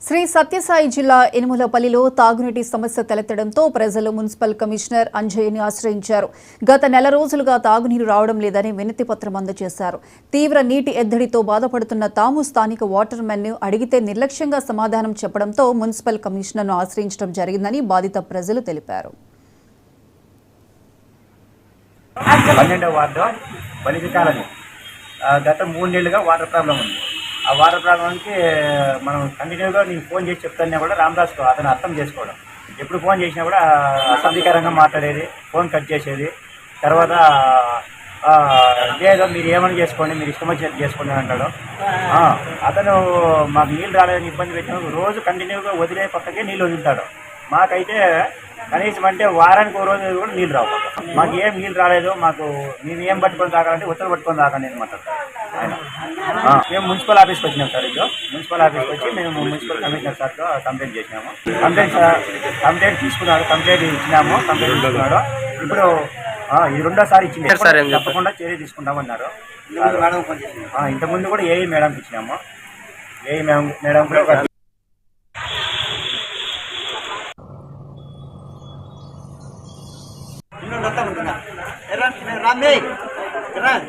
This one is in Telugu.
శ్రీ సత్యసాయి జిల్లా ఎనుమలపల్లిలో తాగునీటి సమస్య తలెత్తడంతో ప్రజలు మున్సిపల్ కమిషనర్ అంజయ్యని ఆశ్రయించారు. గత నెల రోజులుగా తాగునీరు రావడం లేదని వినతి పత్రం అందజేశారు. తీవ్ర నీటి ఎద్దడితో బాధపడుతున్న తాము స్థానిక వాటర్ మెన్ను అడిగితే నిర్లక్ష్యంగా సమాధానం చెప్పడంతో మున్సిపల్ కమిషనర్ను ఆశ్రయించడం జరిగిందని బాధిత ప్రజలు తెలిపారు. గత 3 నెలలుగా వాటర్ ప్రాబ్లం ఉంది. ఆ వాటర్ ప్రాబ్లంకి మనం కంటిన్యూగా నేను ఫోన్ చేసి చెప్తానే కూడా రామదాస్ అతను అర్థం చేసుకోవడం. ఎప్పుడు ఫోన్ చేసినా కూడా అసభ్యకరంగా మాట్లాడేది, ఫోన్ కట్ చేసేది. తర్వాత లేదో మీరు ఏమని చేసుకోండి, మీరు ఇష్టం వచ్చినట్టు చేసుకోండి అంటాడు. అతను మాకు నీళ్ళు రాలేదని ఇబ్బంది పెట్టిన రోజు కంటిన్యూగా వదిలే పక్కకే నీళ్ళు వదులుతాడు. మాకైతే కనీసం అంటే వారానికి 1 రోజు కూడా నీళ్ళు రావు. మాకు ఏం నీళ్ళు రాలేదు, మాకు మేము ఏం పట్టుకొని తాగాలంటే ఉత్తరం పట్టుకొని తాగండి అని మాట్లాడతారు ఆయన. మేము మున్సిపల్ ఆఫీస్కి వచ్చినాం సార్. ఇది మున్సిపల్ ఆఫీస్కి వచ్చి మేము మున్సిపల్ కమిషనర్ సార్తో కంప్లైంట్ చేసినాము. కంప్లైంట్ తీసుకున్నాడు, కంప్లైంట్ ఇచ్చినాము, కంప్లైంట్ తీసుకున్నాడు. ఇప్పుడు ఇది 2వ ఇచ్చింది, తప్పకుండా చర్య తీసుకుంటామన్నారు. ఇంతకుముందు కూడా ఏఈ మేడంకి ఇచ్చినాము. ఏఈ మేడం కూడా Ramai, keren.